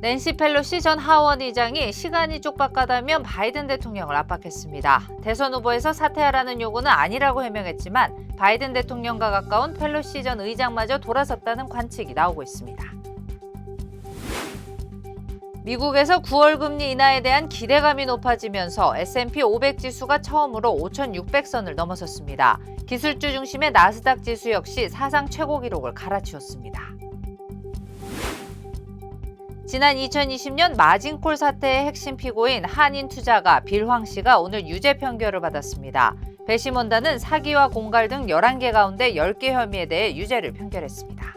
낸시 펠로시 전 하원 의장이 시간이 촉박하다면 바이든 대통령을 압박했습니다. 대선 후보에서 사퇴하라는 요구는 아니라고 해명했지만 바이든 대통령과 가까운 펠로시 전 의장마저 돌아섰다는 관측이 나오고 있습니다. 미국에서 9월 금리 인하에 대한 기대감이 높아지면서 S&P 500 지수가 처음으로 5,600선을 넘어섰습니다. 기술주 중심의 나스닥 지수 역시 사상 최고 기록을 갈아치웠습니다. 지난 2020년 마진콜 사태의 핵심 피고인 한인투자가 빌 황 씨가 오늘 유죄 판결을 받았습니다. 배심원단은 사기와 공갈 등 11개 가운데 10개 혐의에 대해 유죄를 판결했습니다.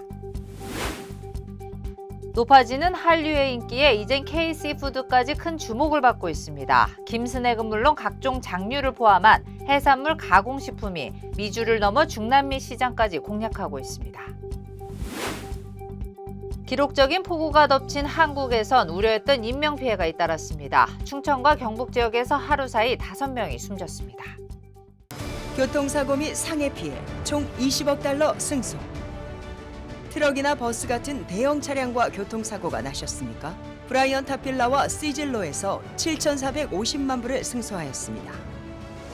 높아지는 한류의 인기에 이젠 KC푸드까지 큰 주목을 받고 있습니다. 김스낵은 물론 각종 장류를 포함한 해산물 가공식품이 미주를 넘어 중남미 시장까지 공략하고 있습니다. 기록적인 폭우가 덮친 한국에선 우려했던 인명피해가 잇따랐습니다. 충청과 경북 지역에서 하루 사이 5명이 숨졌습니다. 교통사고 및 상해 피해 총 20억 달러 승소. 트럭이나 버스 같은 대형 차량과 교통사고가 나셨습니까? 브라이언 타필라와 시즐로에서 7,450만 불을 승소하였습니다.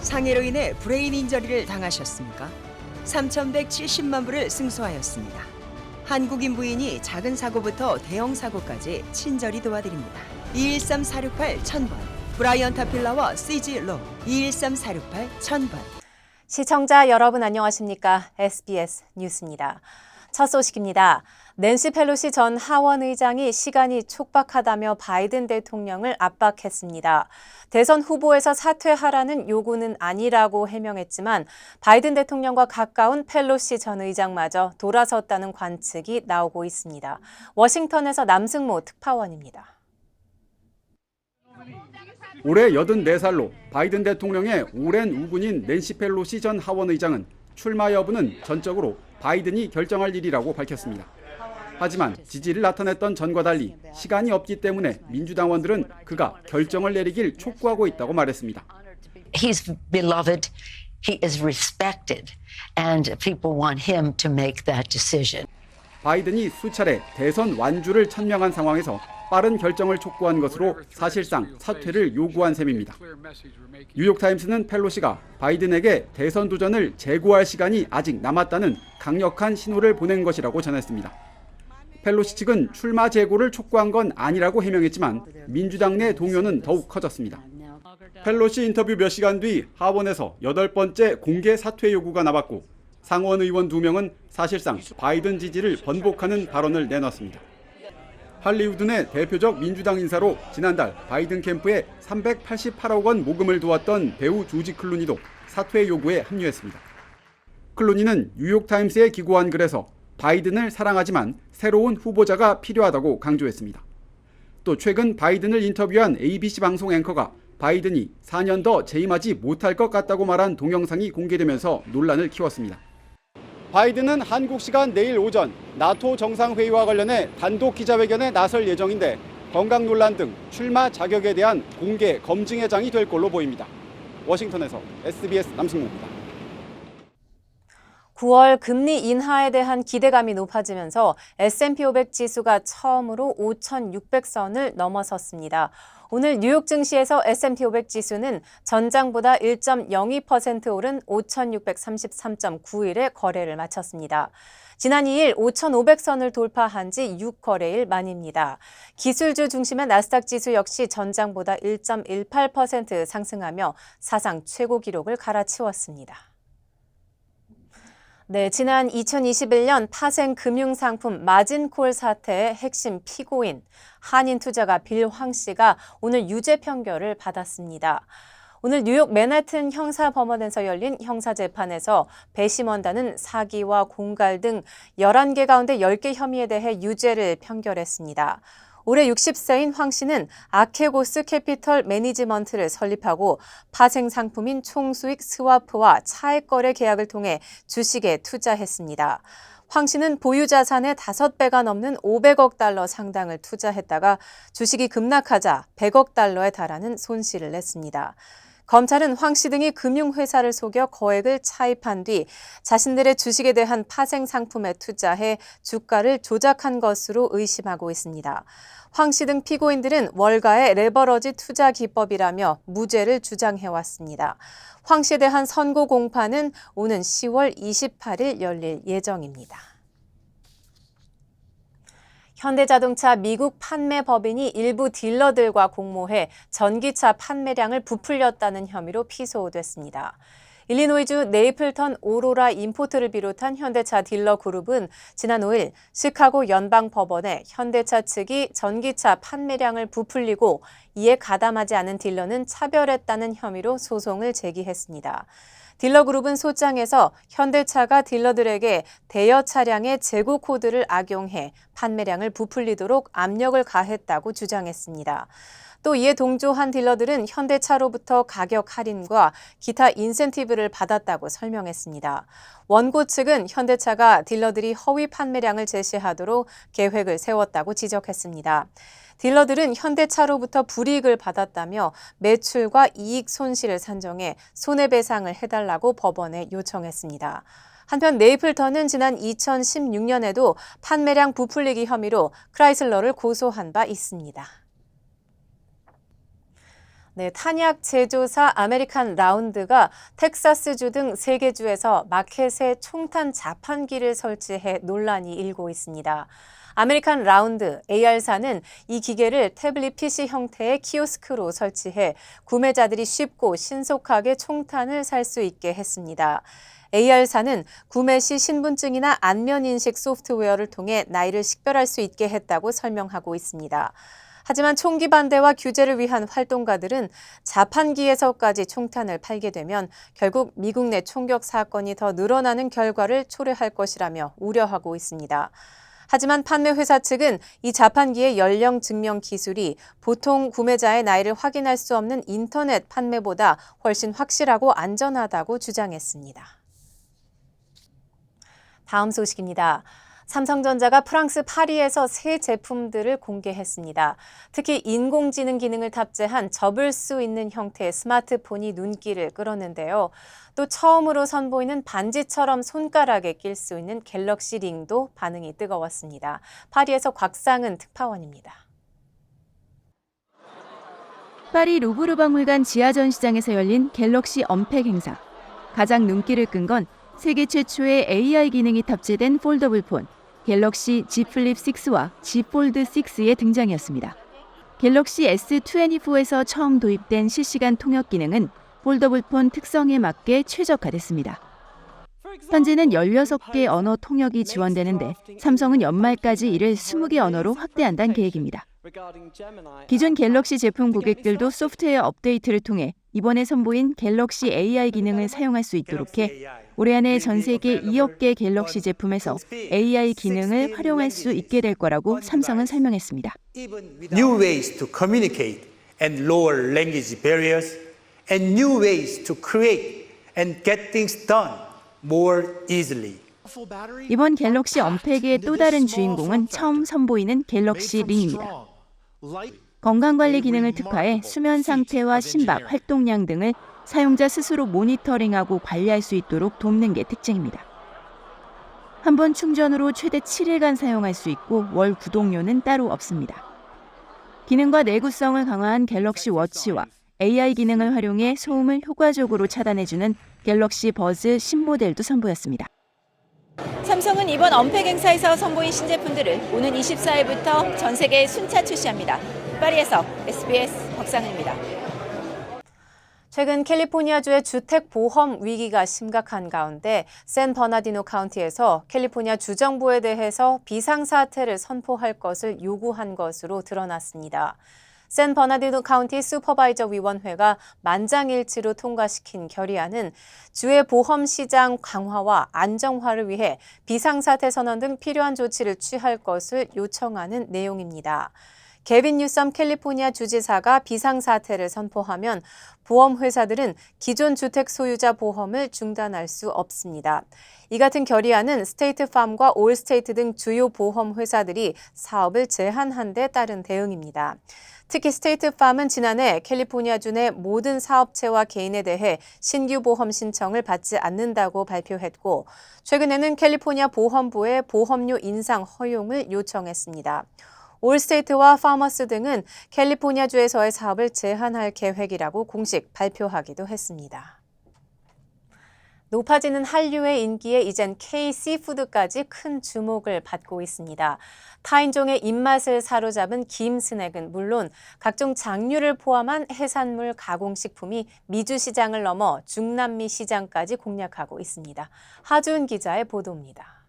상해로 인해 브레인 인저리를 당하셨습니까? 3,170만 불을 승소하였습니다. 한국인 부인이 작은 사고부터 대형 사고까지 친절히 도와드립니다. 213-468-1000번 브라이언 타필라와 시즐로 213-468-1000번. 시청자 여러분 안녕하십니까? SBS 뉴스입니다. 첫 소식입니다. 낸시 펠로시 전 하원 의장이 시간이 촉박하다며 바이든 대통령을 압박했습니다. 대선 후보에서 사퇴하라는 요구는 아니라고 해명했지만 바이든 대통령과 가까운 펠로시 전 의장마저 돌아섰다는 관측이 나오고 있습니다. 워싱턴에서 남승모 특파원입니다. 올해 84살로 바이든 대통령의 오랜 우군인 낸시 펠로시 전 하원 의장은 출마 여부는 전적으로 바이든이 결정할 일이라고 밝혔습니다. 하지만 지지를 나타냈던 전과 달리 시간이 없기 때문에 민주당원들은 그가 결정을 내리길 촉구하고 있다고 말했습니다. He's beloved, he is respected, and people want him to make that decision. 바이든이 수차례 대선 완주를 천명한 상황에서 빠른 결정을 촉구한 것으로 사실상 사퇴를 요구한 셈입니다. 뉴욕타임스는 펠로시가 바이든에게 대선 도전을 재고할 시간이 아직 남았다는 강력한 신호를 보낸 것이라고 전했습니다. 펠로시 측은 출마 재고를 촉구한 건 아니라고 해명했지만 민주당 내 동요는 더욱 커졌습니다. 펠로시 인터뷰 몇 시간 뒤 하원에서 8번째 공개 사퇴 요구가 나왔고 상원 의원 2명은 사실상 바이든 지지를 번복하는 발언을 내놨습니다. 할리우드 내 대표적 민주당 인사로 지난달 바이든 캠프에 388억 원 모금을 도왔던 배우 조지 클루니도 사퇴 요구에 합류했습니다. 클루니는 뉴욕타임스에 기고한 글에서 바이든을 사랑하지만 새로운 후보자가 필요하다고 강조했습니다. 또 최근 바이든을 인터뷰한 ABC 방송 앵커가 바이든이 4년 더 재임하지 못할 것 같다고 말한 동영상이 공개되면서 논란을 키웠습니다. 바이든은 한국 시간 내일 오전 나토 정상회의와 관련해 단독 기자회견에 나설 예정인데 건강 논란 등 출마 자격에 대한 공개 검증의 장이 될 걸로 보입니다. 워싱턴에서 SBS 남승모입니다. 9월 금리 인하에 대한 기대감이 높아지면서 S&P 500 지수가 처음으로 5,600선을 넘어섰습니다. 오늘 뉴욕 증시에서 S&P 500 지수는 전장보다 1.02% 오른 5,633.91에 거래를 마쳤습니다. 지난 2일 5,500선을 돌파한 지 6거래일 만입니다. 기술주 중심의 나스닥 지수 역시 전장보다 1.18% 상승하며 사상 최고 기록을 갈아치웠습니다. 네, 지난 2021년 파생 금융상품 마진콜 사태의 핵심 피고인 한인투자가 빌 황 씨가 오늘 유죄 판결을 받았습니다. 오늘 뉴욕 맨해튼 형사법원에서 열린 형사재판에서 배심원단은 사기와 공갈 등 11개 가운데 10개 혐의에 대해 유죄를 판결했습니다. 올해 60세인 황 씨는 아케고스 캐피털 매니지먼트를 설립하고 파생 상품인 총수익 스와프와 차액 거래 계약을 통해 주식에 투자했습니다. 황 씨는 보유 자산의 5배가 넘는 500억 달러 상당을 투자했다가 주식이 급락하자 100억 달러에 달하는 손실을 냈습니다. 검찰은 황 씨 등이 금융회사를 속여 거액을 차입한 뒤 자신들의 주식에 대한 파생 상품에 투자해 주가를 조작한 것으로 의심하고 있습니다. 황 씨 등 피고인들은 월가의 레버러지 투자 기법이라며 무죄를 주장해왔습니다. 황 씨에 대한 선고 공판은 오는 10월 28일 열릴 예정입니다. 현대자동차 미국 판매 법인이 일부 딜러들과 공모해 전기차 판매량을 부풀렸다는 혐의로 피소됐습니다. 일리노이주 네이플턴 오로라 임포트를 비롯한 현대차 딜러 그룹은 지난 5일 시카고 연방법원에 현대차 측이 전기차 판매량을 부풀리고 이에 가담하지 않은 딜러는 차별했다는 혐의로 소송을 제기했습니다. 딜러그룹은 소장에서 현대차가 딜러들에게 대여 차량의 재고 코드를 악용해 판매량을 부풀리도록 압력을 가했다고 주장했습니다. 또 이에 동조한 딜러들은 현대차로부터 가격 할인과 기타 인센티브를 받았다고 설명했습니다. 원고 측은 현대차가 딜러들이 허위 판매량을 제시하도록 계획을 세웠다고 지적했습니다. 딜러들은 현대차로부터 불이익을 받았다며 매출과 이익 손실을 산정해 손해배상을 해달라고 법원에 요청했습니다. 한편 네이플턴은 지난 2016년에도 판매량 부풀리기 혐의로 크라이슬러를 고소한 바 있습니다. 탄약 제조사 아메리칸 라운드가 텍사스주 등 3개 주에서 마켓에 총탄 자판기를 설치해 논란이 일고 있습니다. 아메리칸 라운드 AR사는 이 기계를 태블릿 PC 형태의 키오스크로 설치해 구매자들이 쉽고 신속하게 총탄을 살 수 있게 했습니다. AR사는 구매 시 신분증이나 안면 인식 소프트웨어를 통해 나이를 식별할 수 있게 했다고 설명하고 있습니다. 하지만 총기 반대와 규제를 위한 활동가들은 자판기에서까지 총탄을 팔게 되면 결국 미국 내 총격 사건이 더 늘어나는 결과를 초래할 것이라며 우려하고 있습니다. 하지만 판매 회사 측은 이 자판기의 연령 증명 기술이 보통 구매자의 나이를 확인할 수 없는 인터넷 판매보다 훨씬 확실하고 안전하다고 주장했습니다. 다음 소식입니다. 삼성전자가 프랑스 파리에서 새 제품들을 공개했습니다. 특히 인공지능 기능을 탑재한 접을 수 있는 형태의 스마트폰이 눈길을 끌었는데요. 또 처음으로 선보이는 반지처럼 손가락에 낄 수 있는 갤럭시 링도 반응이 뜨거웠습니다. 파리에서 곽상은 특파원입니다. 파리 루브르 박물관 지하전시장에서 열린 갤럭시 언팩 행사. 가장 눈길을 끈 건 세계 최초의 AI 기능이 탑재된 폴더블 폰, 갤럭시 Z 플립 6와 Z 폴드 6의 등장이었습니다. 갤럭시 S24에서 처음 도입된 실시간 통역 기능은 폴더블 폰 특성에 맞게 최적화됐습니다. 현재는 16개 언어 통역이 지원되는데 삼성은 연말까지 이를 20개 언어로 확대한다는 계획입니다. 기존 갤럭시 제품 고객들도 소프트웨어 업데이트를 통해 이번에 선보인 갤럭시 AI 기능을 사용할 수 있도록 해 올해 안에 전 세계 2억 개 갤럭시 제품에서 AI 기능을 활용할 수 있게 될 거라고 삼성은 설명했습니다. New ways to communicate and lower language barriers and new ways to create and get things done more easily. 이번 갤럭시 언팩의 또 다른 주인공은 처음 선보이는 갤럭시 링입니다. 건강관리 기능을 특화해 수면 상태와 심박, 활동량 등을 사용자 스스로 모니터링하고 관리할 수 있도록 돕는 게 특징입니다. 한 번 충전으로 최대 7일간 사용할 수 있고 월 구독료는 따로 없습니다. 기능과 내구성을 강화한 갤럭시 워치와 AI 기능을 활용해 소음을 효과적으로 차단해주는 갤럭시 버즈 신모델도 선보였습니다. 삼성은 이번 언팩 행사에서 선보인 신제품들을 오는 24일부터 전 세계에 순차 출시합니다. 파리에서 SBS 곽상은입니다. 최근 캘리포니아주의 주택 보험 위기가 심각한 가운데 샌버나디노 카운티에서 캘리포니아 주정부에 대해서 비상사태를 선포할 것을 요구한 것으로 드러났습니다. 샌버나디노 카운티 슈퍼바이저 위원회가 만장일치로 통과시킨 결의안은 주의 보험 시장 강화와 안정화를 위해 비상사태 선언 등 필요한 조치를 취할 것을 요청하는 내용입니다. 게빈 뉴섬 캘리포니아 주지사가 비상사태를 선포하면 보험회사들은 기존 주택 소유자 보험을 중단할 수 없습니다. 이 같은 결의안은 스테이트팜과 올스테이트 등 주요 보험회사들이 사업을 제한한 데 따른 대응입니다. 특히 스테이트팜은 지난해 캘리포니아주 내 모든 사업체와 개인에 대해 신규 보험 신청을 받지 않는다고 발표했고, 최근에는 캘리포니아 보험부에 보험료 인상 허용을 요청했습니다. 올스테이트와 파머스 등은 캘리포니아주에서의 사업을 제한할 계획이라고 공식 발표하기도 했습니다. 높아지는 한류의 인기에 이젠 K-시푸드까지 큰 주목을 받고 있습니다. 타인종의 입맛을 사로잡은 김 스낵은 물론 각종 장류를 포함한 해산물 가공식품이 미주 시장을 넘어 중남미 시장까지 공략하고 있습니다. 하주은 기자의 보도입니다.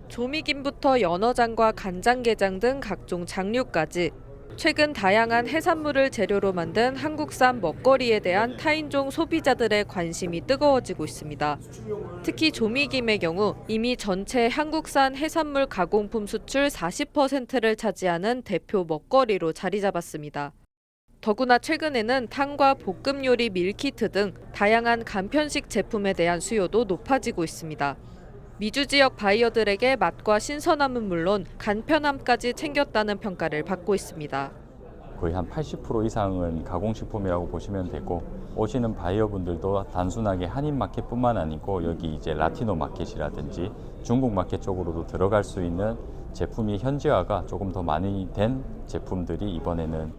조미김부터 연어장과 간장게장 등 각종 장류까지 최근 다양한 해산물을 재료로 만든 한국산 먹거리에 대한 타인종 소비자들의 관심이 뜨거워지고 있습니다. 특히 조미김의 경우 이미 전체 한국산 해산물 가공품 수출 40%를 차지하는 대표 먹거리로 자리 잡았습니다. 더구나 최근에는 탕과 볶음 요리 밀키트 등 다양한 간편식 제품에 대한 수요도 높아지고 있습니다. 미주 지역 바이어들에게 맛과 신선함은 물론 간편함까지 챙겼다는 평가를 받고 있습니다. 거의 한 80% 이상은 가공식품이라고 보시면 되고, 오시는 바이어분들도 단순하게 한인 마켓뿐만 아니고 여기 이제 라티노 마켓이라든지 중국 마켓 쪽으로도 들어갈 수 있는 제품이 현지화가 조금 더 많이 된 제품들이 이번에는.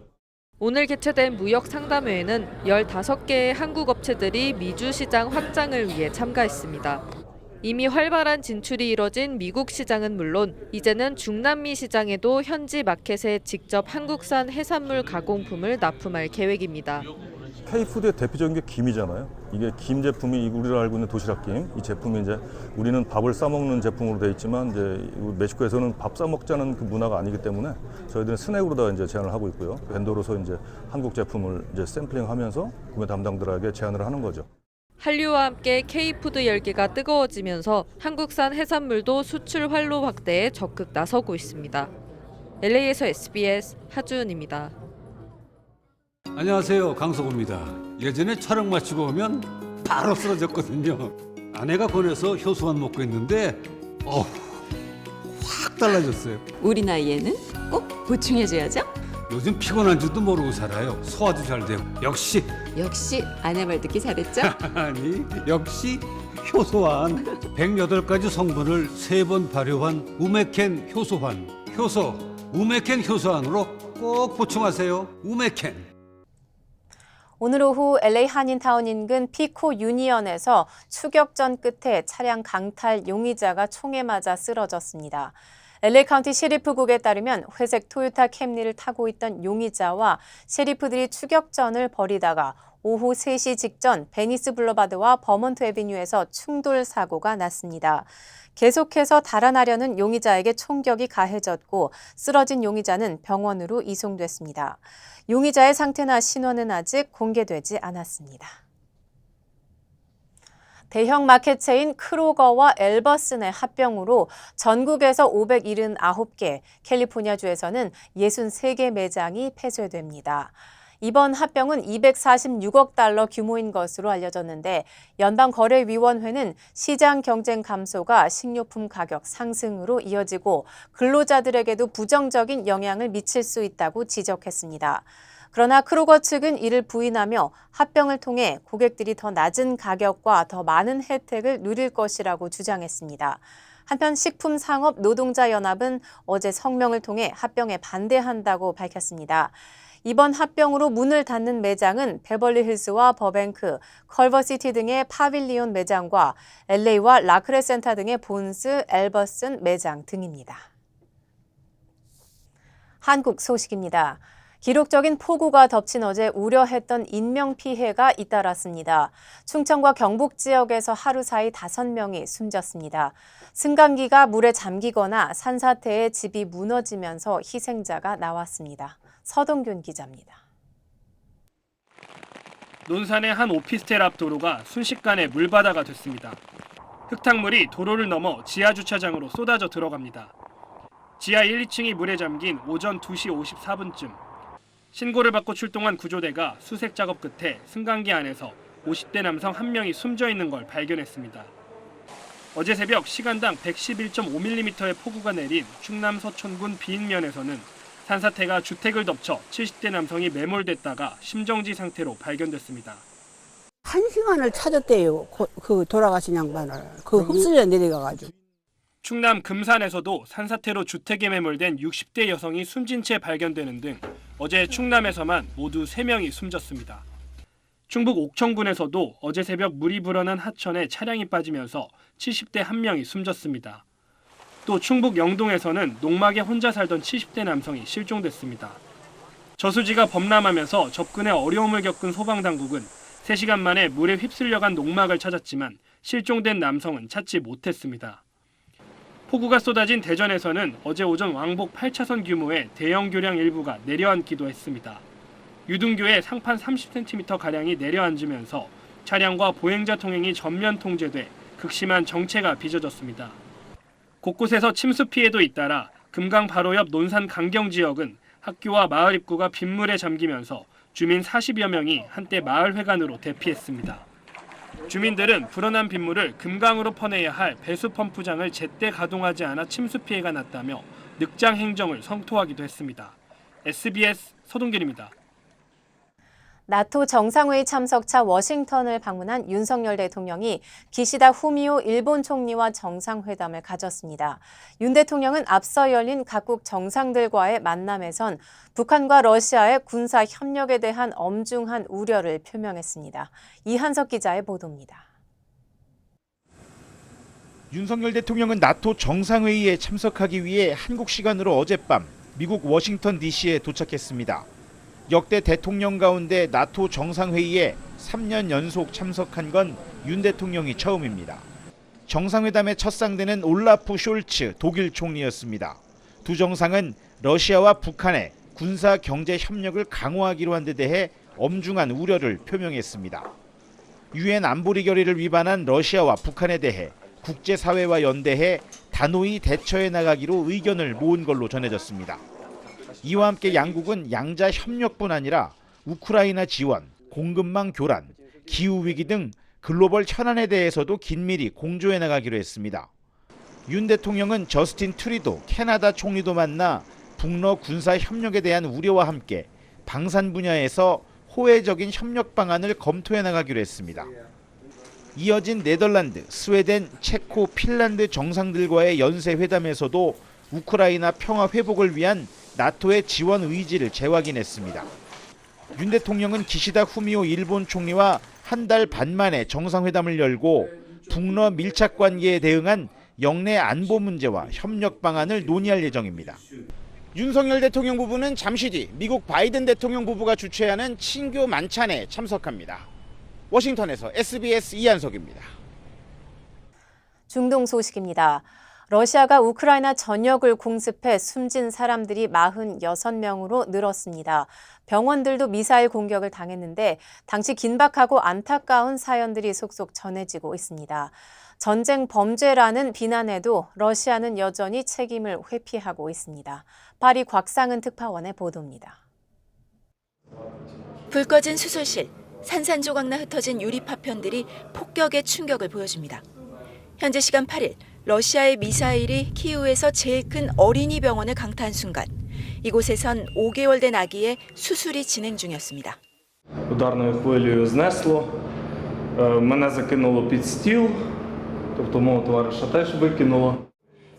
오늘 개최된 무역 상담회에는 15개의 한국 업체들이 미주 시장 확장을 위해 참가했습니다. 이미 활발한 진출이 이뤄진 미국 시장은 물론 이제는 중남미 시장에도 현지 마켓에 직접 한국산 해산물 가공품을 납품할 계획입니다. K푸드의 대표적인 게 김이잖아요. 이게 김 제품이 우리가 알고 있는 도시락김, 이 제품이 이제 우리는 밥을 싸 먹는 제품으로 돼 있지만 이제 멕시코에서는 밥 싸 먹자는 그 문화가 아니기 때문에 저희들은 스낵으로다 이제 제안을 하고 있고요. 벤더로서 이제 한국 제품을 이제 샘플링하면서 구매 담당들에게 제안을 하는 거죠. 한류와 함께 K푸드 열기가 뜨거워지면서 한국산 해산물도 수출 활로 확대에 적극 나서고 있습니다. LA에서 SBS 하주은입니다. 안녕하세요, 강석호입니다. 예전에 촬영 마치고 오면 바로 쓰러졌거든요. 아내가 권해서 효소만 먹고 있는데 확 달라졌어요. 우리 나이에는 꼭 보충해줘야죠. 요즘 피곤한 줄도 모르고 살아요. 소화도 잘 되고. 역시 아내 말 듣기 잘했죠? 아니 역시 효소환. 108가지 성분을 3번 발효한 우메켄 효소환. 효소 우메켄 효소환으로 꼭 보충하세요. 우메켄. 오늘 오후 LA 한인타운 인근 피코 유니언에서 추격전 끝에 차량 강탈 용의자가 총에 맞아 쓰러졌습니다. LA 카운티 셰리프국에 따르면 회색 토요타 캠리를 타고 있던 용의자와 셰리프들이 추격전을 벌이다가 오후 3시 직전 베니스 블러바드와 버먼트 애비뉴에서 충돌 사고가 났습니다. 계속해서 달아나려는 용의자에게 총격이 가해졌고 쓰러진 용의자는 병원으로 이송됐습니다. 용의자의 상태나 신원은 아직 공개되지 않았습니다. 대형 마켓체인 크로거와 엘버슨의 합병으로 전국에서 579개, 캘리포니아주에서는 63개 매장이 폐쇄됩니다. 이번 합병은 246억 달러 규모인 것으로 알려졌는데 연방거래위원회는 시장 경쟁 감소가 식료품 가격 상승으로 이어지고 근로자들에게도 부정적인 영향을 미칠 수 있다고 지적했습니다. 그러나 크로거 측은 이를 부인하며 합병을 통해 고객들이 더 낮은 가격과 더 많은 혜택을 누릴 것이라고 주장했습니다. 한편 식품상업 노동자연합은 어제 성명을 통해 합병에 반대한다고 밝혔습니다. 이번 합병으로 문을 닫는 매장은 베벌리힐스와 버뱅크, 컬버시티 등의 파빌리온 매장과 LA와 라크레 센터 등의 본스, 엘버슨 매장 등입니다. 한국 소식입니다. 기록적인 폭우가 덮친 어제 우려했던 인명피해가 잇따랐습니다. 충청과 경북 지역에서 하루 사이 5명이 숨졌습니다. 승강기가 물에 잠기거나 산사태에 집이 무너지면서 희생자가 나왔습니다. 서동균 기자입니다. 논산의 한 오피스텔 앞 도로가 순식간에 물바다가 됐습니다. 흙탕물이 도로를 넘어 지하주차장으로 쏟아져 들어갑니다. 지하 1, 2층이 물에 잠긴 오전 2시 54분쯤 신고를 받고 출동한 구조대가 수색 작업 끝에 승강기 안에서 50대 남성 1명이 숨져 있는 걸 발견했습니다. 어제 새벽 시간당 111.5mm의 폭우가 내린 충남 서촌군 비인면에서는 산사태가 주택을 덮쳐 70대 남성이 매몰됐다가 심정지 상태로 발견됐습니다. 1시간을 찾았대요. 그 돌아가신 양반을. 그 흡수려 내려가가지고. 충남 금산에서도 산사태로 주택에 매몰된 60대 여성이 숨진 채 발견되는 등 어제 충남에서만 모두 3명이 숨졌습니다. 충북 옥천군에서도 어제 새벽 물이 불어난 하천에 차량이 빠지면서 70대 1명이 숨졌습니다. 또 충북 영동에서는 농막에 혼자 살던 70대 남성이 실종됐습니다. 저수지가 범람하면서 접근에 어려움을 겪은 소방당국은 3시간 만에 물에 휩쓸려간 농막을 찾았지만 실종된 남성은 찾지 못했습니다. 폭우가 쏟아진 대전에서는 어제 오전 왕복 8차선 규모의 대형 교량 일부가 내려앉기도 했습니다. 유등교에 상판 30cm가량이 내려앉으면서 차량과 보행자 통행이 전면 통제돼 극심한 정체가 빚어졌습니다. 곳곳에서 침수 피해도 잇따라 금강 바로 옆 논산 강경 지역은 학교와 마을 입구가 빗물에 잠기면서 주민 40여 명이 한때 마을 회관으로 대피했습니다. 주민들은 불어난 빗물을 금강으로 퍼내야 할 배수 펌프장을 제때 가동하지 않아 침수 피해가 났다며 늑장 행정을 성토하기도 했습니다. SBS 서동길입니다. 나토 정상회의 참석차 워싱턴을 방문한 윤석열 대통령이 기시다 후미오 일본 총리와 정상회담을 가졌습니다. 윤 대통령은 앞서 열린 각국 정상들과의 만남에선 북한과 러시아의 군사 협력에 대한 엄중한 우려를 표명했습니다. 이한석 기자의 보도입니다. 윤석열 대통령은 나토 정상회의에 참석하기 위해 한국 시간으로 어젯밤 미국 워싱턴 DC에 도착했습니다. 역대 대통령 가운데 나토 정상회의에 3년 연속 참석한 건 윤 대통령이 처음입니다. 정상회담의 첫 상대는 올라프 숄츠 독일 총리였습니다. 두 정상은 러시아와 북한의 군사 경제 협력을 강화하기로 한 데 대해 엄중한 우려를 표명했습니다. 유엔 안보리 결의를 위반한 러시아와 북한에 대해 국제사회와 연대해 단호히 대처해 나가기로 의견을 모은 걸로 전해졌습니다. 이와 함께 양국은 양자 협력뿐 아니라 우크라이나 지원, 공급망 교란, 기후위기 등 글로벌 현안에 대해서도 긴밀히 공조해 나가기로 했습니다. 윤 대통령은 저스틴 트루도 캐나다 총리도 만나 북러 군사 협력에 대한 우려와 함께 방산 분야에서 호혜적인 협력 방안을 검토해 나가기로 했습니다. 이어진 네덜란드, 스웨덴, 체코, 핀란드 정상들과의 연쇄 회담에서도 우크라이나 평화 회복을 위한 나토의 지원 의지를 재확인했습니다. 윤 대통령은 기시다 후미오 일본 총리와 한 달 반 만에 정상회담을 열고 북러 밀착 관계에 대응한 영내 안보 문제와 협력 방안을 논의할 예정입니다. 윤석열 대통령 부부는 잠시 뒤 미국 바이든 대통령 부부가 주최하는 친교 만찬에 참석합니다. 워싱턴에서 SBS 이한석입니다. 중동 소식입니다. 러시아가 우크라이나 전역을 공습해 숨진 사람들이 46명으로 늘었습니다. 병원들도 미사일 공격을 당했는데 당시 긴박하고 안타까운 사연들이 속속 전해지고 있습니다. 전쟁 범죄라는 비난에도 러시아는 여전히 책임을 회피하고 있습니다. 파리 곽상은 특파원의 보도입니다. 불 꺼진 수술실, 산산조각나 흩어진 유리 파편들이 폭격의 충격을 보여줍니다. 현재 시간 8일, 러시아의 미사일이 키이우에서 제일 큰 어린이 병원을 강타한 순간 이곳에선 5개월 된 아기의 수술이 진행 중이었습니다. Ударною хвилею знесло. Мене закинуло під стіл. Тобто мого товариша теж викинуло.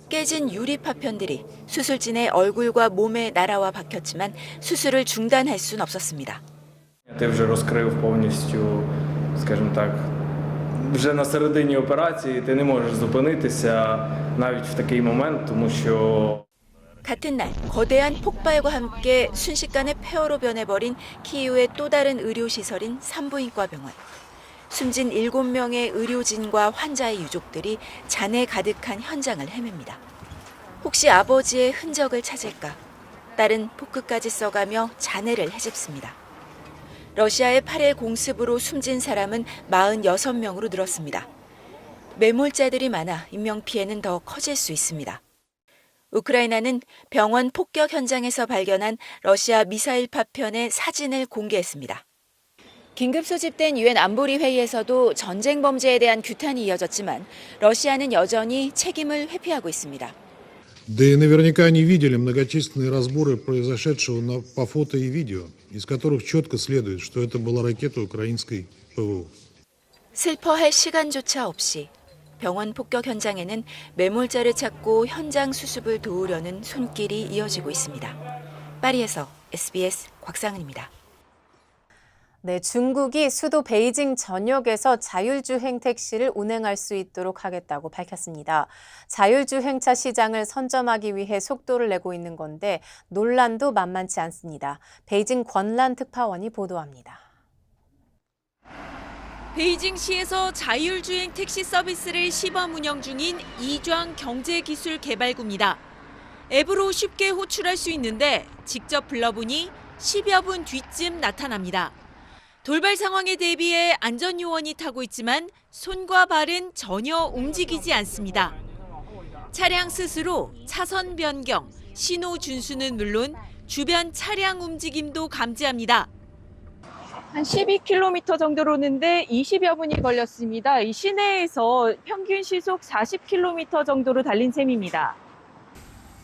깨진 유리 파편들이 수술진의 얼굴과 몸에 날아와 박혔지만 수술을 중단할 순 없었습니다. Ти вже розкрив повністю, скажімо так, вже на середині операції ти не можеш зупинитися навіть в такий момент, тому що 같은 날 거대한 폭발과 함께 순식간에 폐허로 변해버린 키이우의 또 다른 의료시설인 산부인과 병원. 숨진 7명의 의료진과 환자의 유족들이 잔해 가득한 현장을 헤맵니다. 혹시 아버지의 흔적을 찾을까? 딸은 포크까지 써가며 잔해를 헤집습니다. 러시아의 8일 공습으로 숨진 사람은 46명으로 늘었습니다. 매몰자들이 많아 인명피해는 더 커질 수 있습니다. 우크라이나는 병원 폭격 현장에서 발견한 러시아 미사일 파편의 사진을 공개했습니다. 긴급 소집된 유엔 안보리 회의에서도 전쟁 범죄에 대한 규탄이 이어졌지만 러시아는 여전히 책임을 회피하고 있습니다. Да и наверняка они видели многочисленные разборы произошедшего по фото и видео, из которых четко следует, что это была ракета украинской ПВО. 슬퍼할 시간조차 없이 병원 폭격 현장에는 매몰자를 찾고 현장 수습을 도우려는 손길이 이어지고 있습니다. 파리에서 SBS 곽상은입니다. 네, 중국이 수도 베이징 전역에서 자율주행 택시를 운행할 수 있도록 하겠다고 밝혔습니다. 자율주행차 시장을 선점하기 위해 속도를 내고 있는 건데 논란도 만만치 않습니다. 베이징 권란 특파원이 보도합니다. 베이징시에서 자율주행 택시 서비스를 시범 운영 중인 이좌ng 경제기술개발구입니다. 앱으로 쉽게 호출할 수 있는데 직접 불러보니 10여 분 뒤쯤 나타납니다. 돌발 상황에 대비해 안전요원이 타고 있지만 손과 발은 전혀 움직이지 않습니다. 차량 스스로 차선 변경, 신호 준수는 물론 주변 차량 움직임도 감지합니다. 한 12km 정도로 오는데 20여 분이 걸렸습니다. 이 시내에서 평균 시속 40km 정도로 달린 셈입니다.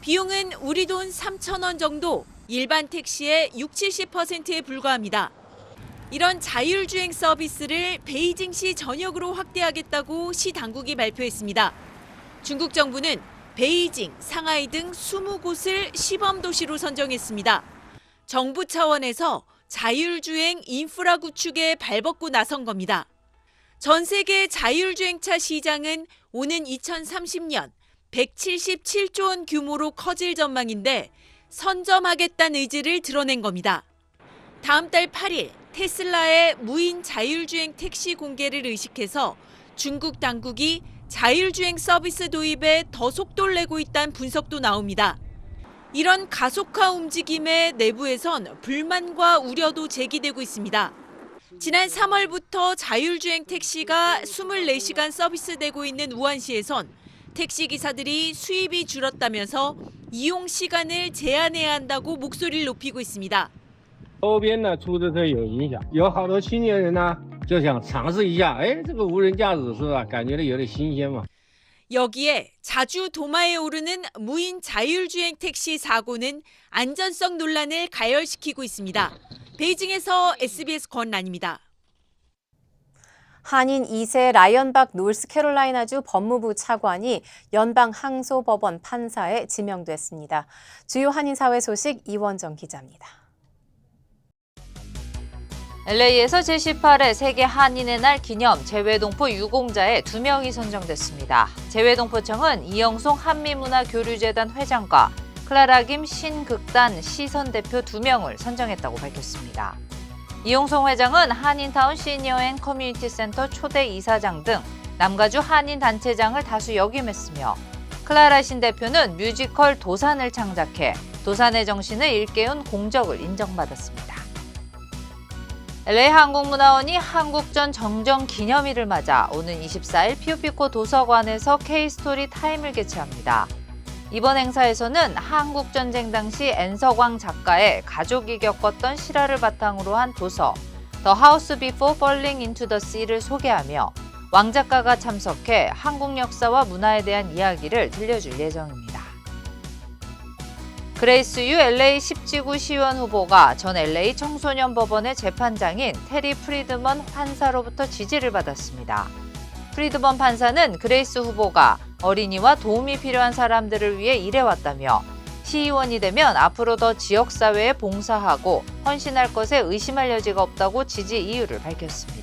비용은 우리 돈 3,000원 정도, 일반 택시의 60-70%에 불과합니다. 이런 자율주행 서비스를 베이징시 전역으로 확대하겠다고 시 당국이 발표했습니다. 중국 정부는 베이징, 상하이 등 20곳을 시범도시로 선정했습니다. 정부 차원에서 자율주행 인프라 구축에 발벗고 나선 겁니다. 전 세계 자율주행차 시장은 오는 2030년 177조 원 규모로 커질 전망인데 선점하겠다는 의지를 드러낸 겁니다. 다음 달 8일 테슬라의 무인 자율주행 택시 공개를 의식해서 중국 당국이 자율주행 서비스 도입에 더 속도를 내고 있다는 분석도 나옵니다. 이런 가속화 움직임에 내부에선 불만과 우려도 제기되고 있습니다. 지난 3월부터 자율주행 택시가 24시간 서비스되고 있는 우한시에선 택시기사들이 수입이 줄었다면서 이용 시간을 제한해야 한다고 목소리를 높이고 있습니다. 周边呢出租车有影响，有好多青年人呢就想尝试一下，这个无人驾驶是吧？感觉有点新鲜嘛。 여기에 자주 도마에 오르는 무인 자율주행 택시 사고는 안전성 논란을 가열시키고 있습니다. 베이징에서 SBS 권란입니다. 한인 2세 라이언박 노스캐롤라이나주 법무부 차관이 연방 항소법원 판사에 지명됐습니다. 주요 한인 사회 소식 이원정 기자입니다. LA에서 제18회 세계 한인의 날 기념 재외동포 유공자에 2명이 선정됐습니다. 재외동포청은 이영송 한미문화교류재단 회장과 클라라 김 신극단 시선 대표 2명을 선정했다고 밝혔습니다. 이용송 회장은 한인타운 시니어 앤 커뮤니티 센터 초대 이사장 등 남가주 한인 단체장을 다수 역임했으며 클라라 신 대표는 뮤지컬 도산을 창작해 도산의 정신을 일깨운 공적을 인정받았습니다. LA 한국문화원이 한국전 정전 기념일을 맞아 오는 24일 피오피코 도서관에서 K-스토리 타임을 개최합니다. 이번 행사에서는 한국전쟁 당시 엔서광 작가의 가족이 겪었던 실화를 바탕으로 한 도서 The House Before Falling into the Sea를 소개하며 왕 작가가 참석해 한국 역사와 문화에 대한 이야기를 들려줄 예정입니다. 그레이스 유 LA 10지구 시의원 후보가 전 LA 청소년 법원의 재판장인 테리 프리드먼 판사로부터 지지를 받았습니다. 프리드먼 판사는 그레이스 후보가 어린이와 도움이 필요한 사람들을 위해 일해왔다며 시의원이 되면 앞으로 더 지역사회에 봉사하고 헌신할 것에 의심할 여지가 없다고 지지 이유를 밝혔습니다.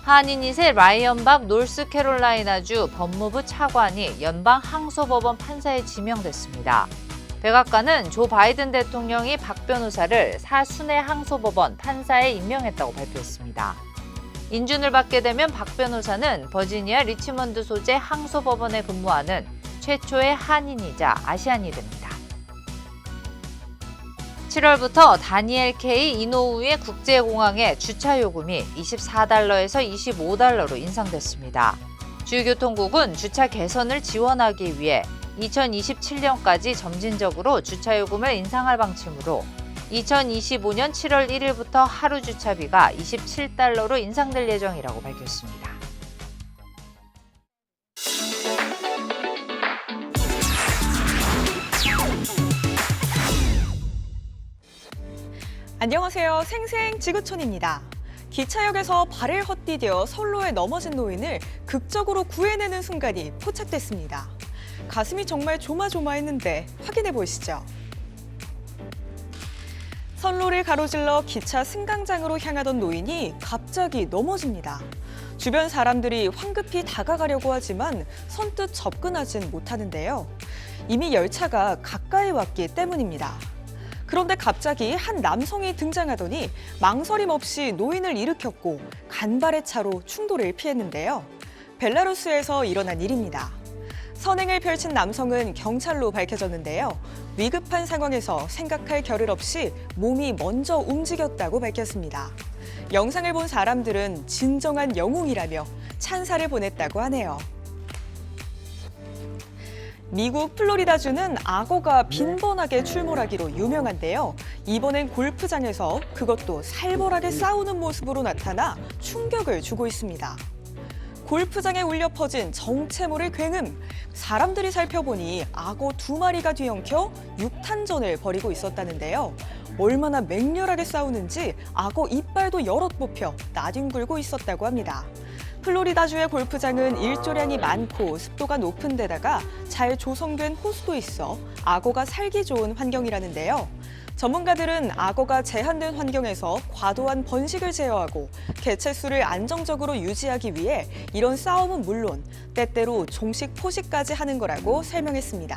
한인 2세 라이언박 노스캐롤라이나주 법무부 차관이 연방 항소법원 판사에 지명됐습니다. 백악관은 조 바이든 대통령이 박 변호사를 사순회 항소법원 판사에 임명했다고 발표했습니다. 인준을 받게 되면 박 변호사는 버지니아 리치먼드 소재 항소법원에 근무하는 최초의 한인이자 아시안이 됩니다. 7월부터 다니엘 K 이노우의 국제공항의 주차 요금이 24달러에서 25달러로 인상됐습니다. 주교통국은 주차 개선을 지원하기 위해 2027년까지 점진적으로 주차요금을 인상할 방침으로 2025년 7월 1일부터 하루 주차비가 27달러로 인상될 예정이라고 밝혔습니다. 안녕하세요. 생생 지구촌입니다. 기차역에서 발을 헛디뎌 선로에 넘어진 노인을 극적으로 구해내는 순간이 포착됐습니다. 가슴이 정말 조마조마했는데 확인해 보시죠. 선로를 가로질러 기차 승강장으로 향하던 노인이 갑자기 넘어집니다. 주변 사람들이 황급히 다가가려고 하지만 선뜻 접근하진 못하는데요. 이미 열차가 가까이 왔기 때문입니다. 그런데 갑자기 한 남성이 등장하더니 망설임 없이 노인을 일으켰고 간발의 차로 충돌을 피했는데요. 벨라루스에서 일어난 일입니다. 선행을 펼친 남성은 경찰로 밝혀졌는데요. 위급한 상황에서 생각할 겨를 없이 몸이 먼저 움직였다고 밝혔습니다. 영상을 본 사람들은 진정한 영웅이라며 찬사를 보냈다고 하네요. 미국 플로리다주는 악어가 빈번하게 출몰하기로 유명한데요. 이번엔 골프장에서 그것도 살벌하게 싸우는 모습으로 나타나 충격을 주고 있습니다. 골프장에 울려 퍼진 정체모를 굉음. 사람들이 살펴보니 악어 2마리가 뒤엉켜 육탄전을 벌이고 있었다는데요. 얼마나 맹렬하게 싸우는지 악어 이빨도 여럿 뽑혀 나뒹굴고 있었다고 합니다. 플로리다주의 골프장은 일조량이 많고 습도가 높은 데다가 잘 조성된 호수도 있어 악어가 살기 좋은 환경이라는데요. 전문가들은 악어가 제한된 환경에서 과도한 번식을 제어하고 개체수를 안정적으로 유지하기 위해 이런 싸움은 물론 때때로 종식 포식까지 하는 거라고 설명했습니다.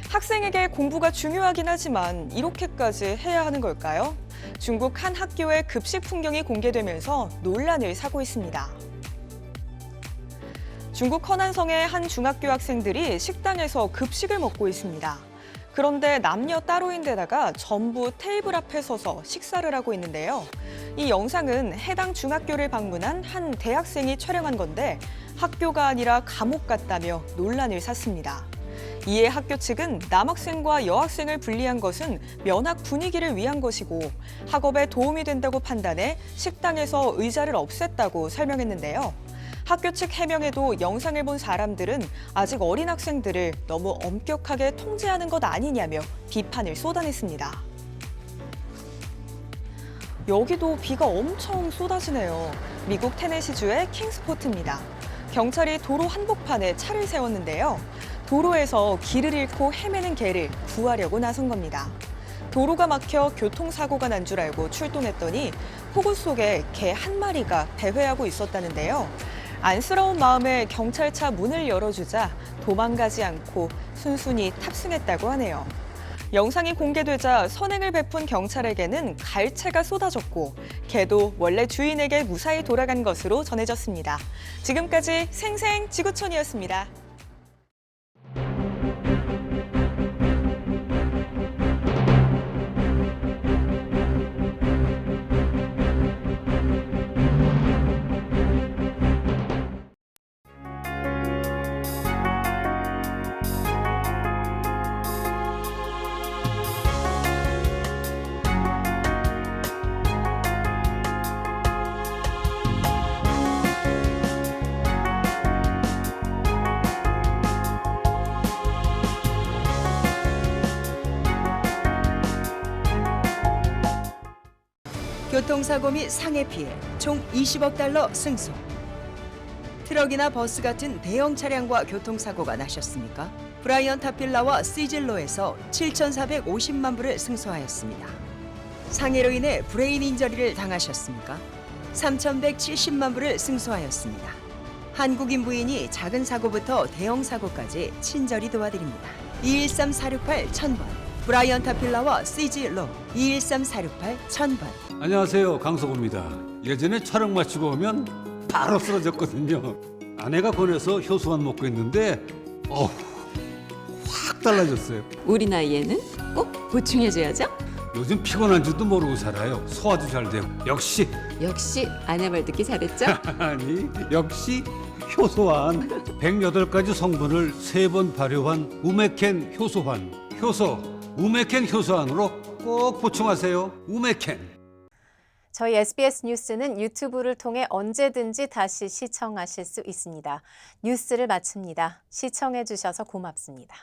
학생에게 공부가 중요하긴 하지만 이렇게까지 해야 하는 걸까요? 중국 한 학교의 급식 풍경이 공개되면서 논란을 사고 있습니다. 중국 허난성의 한 중학교 학생들이 식당에서 급식을 먹고 있습니다. 그런데 남녀 따로인데다가 전부 테이블 앞에 서서 식사를 하고 있는데요. 이 영상은 해당 중학교를 방문한 한 대학생이 촬영한 건데 학교가 아니라 감옥 같다며 논란을 샀습니다. 이에 학교 측은 남학생과 여학생을 분리한 것은 면학 분위기를 위한 것이고 학업에 도움이 된다고 판단해 식당에서 의자를 없앴다고 설명했는데요. 학교 측 해명에도 영상을 본 사람들은 아직 어린 학생들을 너무 엄격하게 통제하는 것 아니냐며 비판을 쏟아냈습니다. 여기도 비가 엄청 쏟아지네요. 미국 테네시주의 킹스포트입니다. 경찰이 도로 한복판에 차를 세웠는데요. 도로에서 길을 잃고 헤매는 개를 구하려고 나선 겁니다. 도로가 막혀 교통사고가 난 줄 알고 출동했더니 폭우 속에 개 한 마리가 배회하고 있었다는데요. 안쓰러운 마음에 경찰차 문을 열어주자 도망가지 않고 순순히 탑승했다고 하네요. 영상이 공개되자 선행을 베푼 경찰에게는 갈채가 쏟아졌고 개도 원래 주인에게 무사히 돌아간 것으로 전해졌습니다. 지금까지 생생 지구촌이었습니다. 교통사고 및 상해 피해 총 20억 달러 승소. 트럭이나 버스 같은 대형 차량과 교통사고가 나셨습니까? 브라이언 타필라와 시즐로에서 7,450만 불을 승소하였습니다. 상해로 인해 브레인 인저리를 당하셨습니까? 3,170만 불을 승소하였습니다. 한국인 부인이 작은 사고부터 대형 사고까지 친절히 도와드립니다. 213-468-1000번 브라이언 타필라와 시즐로 213-468-1000번. 안녕하세요, 강석우입니다. 예전에 촬영 마치고 오면 바로 쓰러졌거든요. 아내가 권해서 효소만 먹고 있는데 확 달라졌어요. 우리 나이에는 꼭 보충해줘야죠. 요즘 피곤한 줄도 모르고 살아요. 소화도 잘 되고. 역시 아내 말 듣기 잘했죠? 아니 역시 효소환. 108가지 성분을 3번 발효한 우메켄 효소환. 효소 우메켄 효소환으로 꼭 보충하세요. 우메켄. 저희 SBS 뉴스는 유튜브를 통해 언제든지 다시 시청하실 수 있습니다. 뉴스를 마칩니다. 시청해 주셔서 고맙습니다.